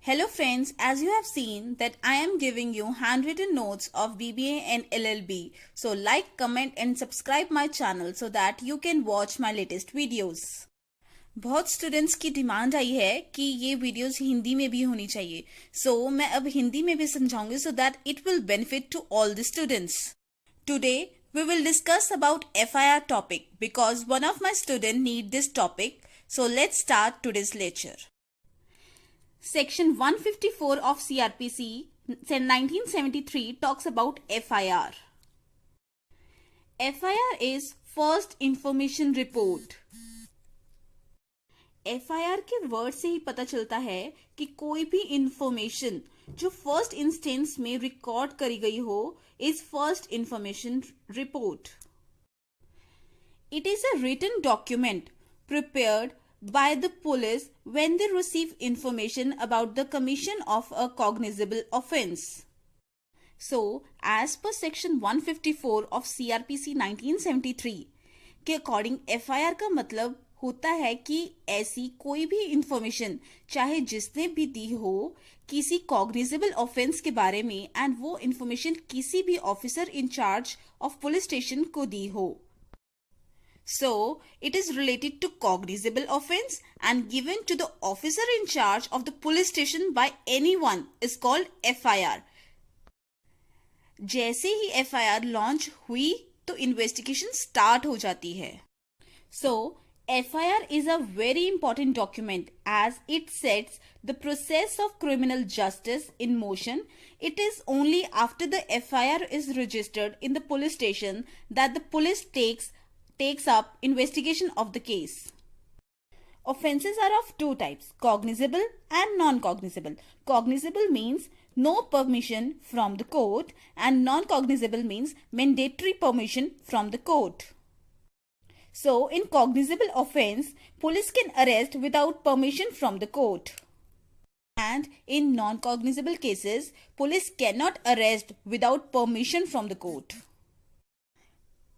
Hello friends, as you have seen that I am giving you handwritten notes of BBA and LLB. So like, comment and subscribe my channel so that you can watch my latest videos. बहुत students की demand आई है कि ये videos Hindi में भी होनी चाहिए मैं अब हिंदी में भी समझाऊंगी so that it will benefit to all the students. Today we will discuss about FIR topic because one of my student need this topic. So let's start today's lecture. Section 154 of CRPC 1973 talks about FIR. FIR is First Information Report. FIR के word से ही पता चलता है कि कोई भी information जो first instance में रिकॉर्ड करी गई हो is first information report. It is a written document prepared by the police when they receive information about the commission of a cognizable offence. So, as per section 154 of CRPC 1973 के according FIR का मतलब होता है कि ऐसी कोई भी information चाहे जिसने भी दी हो किसी कॉग्निजेबल ऑफेंस के बारे में एंड वो इंफॉर्मेशन किसी भी officer in charge of police station को दी हो. So, it is related to cognizable offense and given to the officer in charge of the police station by anyone is called FIR. जैसे ही FIR launch हुई तो investigation start हो जाती है. So, FIR is a very important document as it sets the process of criminal justice in motion. It is only after the FIR is registered in the police station that the police takes up investigation of the case. Offences are of two types, cognizable and non-cognizable. Cognizable means no permission from the court and non-cognizable means mandatory permission from the court. So, in cognizable offence, police can arrest without permission from the court. And in non-cognizable cases, police cannot arrest without permission from the court.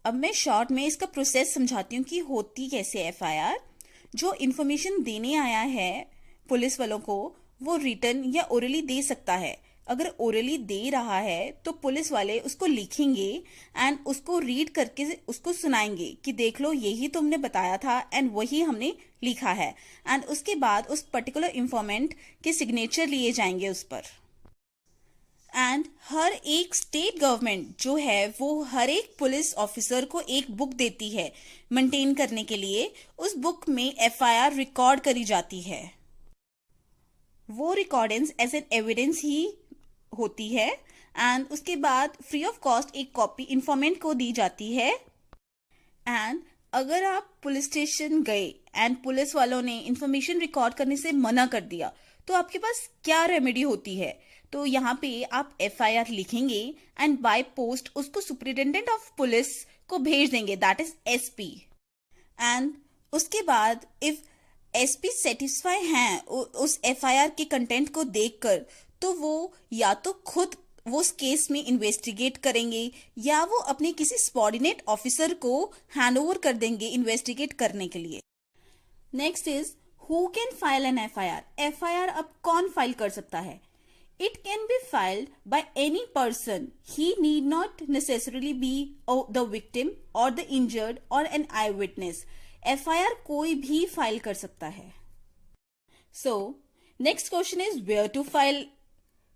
अब मैं short में इसका process समझाती हूँ कि होती कैसे FIR. जो इन्फॉर्मेशन देने आया है पुलिस वालों को वो रिटन या ओरली दे सकता है. अगर ओरली दे रहा है तो पुलिस वाले उसको लिखेंगे एंड उसको रीड करके उसको सुनाएंगे कि देख लो यही तुमने बताया था एंड वही हमने लिखा है एंड उसके बाद उस पर्टिकुलर इंफॉर्मेंट के सिग्नेचर लिए जाएंगे उस पर. एंड हर एक स्टेट गवर्नमेंट जो है वो हर एक पुलिस ऑफिसर को एक बुक देती है मेंटेन करने के लिए. उस बुक में FIR रिकॉर्ड करी जाती है. वो रिकॉर्डेंस एज एन एविडेंस ही होती है एंड उसके बाद फ्री ऑफ कॉस्ट एक कॉपी इंफॉर्मेंट को दी जाती है. एंड अगर आप पुलिस स्टेशन गए एंड पुलिस वालों ने इंफॉर्मेशन रिकॉर्ड करने से मना कर दिया तो आपके पास क्या रेमेडी होती है. तो यहाँ पे आप FIR लिखेंगे एंड बाय पोस्ट उसको सुपरिटेंडेंट ऑफ पुलिस को भेज देंगे, दैट इज SP. एंड उसके बाद इफ SP सेटिस्फाई हैं उस FIR के कंटेंट को देखकर तो वो या तो खुद वो उस केस में इन्वेस्टिगेट करेंगे या वो अपने किसी सबऑर्डिनेट ऑफिसर को हैंड ओवर कर देंगे इन्वेस्टिगेट करने के लिए. Next is who can file an FIR. FIR अब कौन फाइल कर सकता है. It can be filed by any person. He need not necessarily be the victim or the injured or an eyewitness. FIR कोई भी फाइल कर सकता है. So, next question is where to file.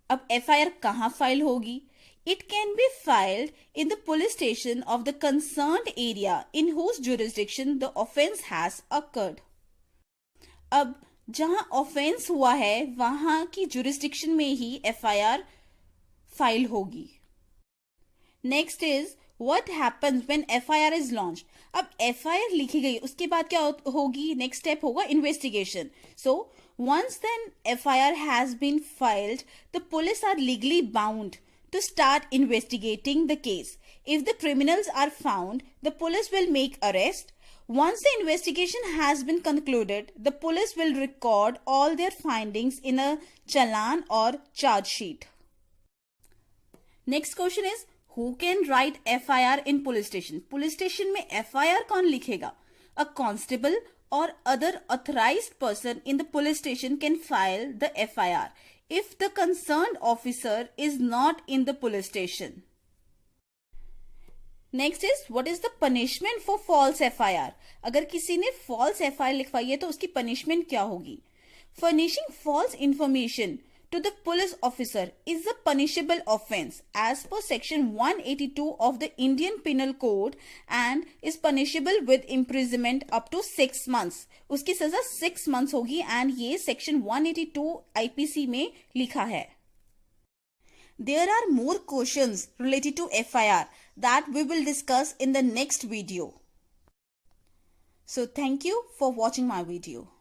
अब FIR कहाँ फाइल होगी. It can be filed in the police station of the concerned area in whose jurisdiction the offence has occurred. अब जहां ऑफेंस हुआ है वहां की जुरिस्डिक्शन में ही FIR फाइल होगी. Next is what happens when FIR is launched. अब FIR लिखी गई उसके बाद क्या होगी. नेक्स्ट स्टेप होगा investigation. So once then FIR has been filed, the police are legally bound to start investigating the case. If the criminals are found, the police will make arrest. Once the investigation has been concluded, the police will record all their findings in a challan or charge sheet. Next question is, who can write FIR in police station? Police station में FIR कौन लिखेगा? A constable or other authorized person in the police station can file the FIR. if the concerned officer is not in the police station. Next is what is the punishment for false FIR. अगर किसी ने false FIR लिखवाई है तो उसकी punishment क्या होगी? Furnishing false information to the police officer is a punishable offense as per section 182 of the Indian Penal Code and is punishable with imprisonment up to 6 months. उसकी सजा 6 months होगी and ये section 182 IPC में लिखा है. There are more questions related to FIR that we will discuss in the next video. So thank you for watching my video.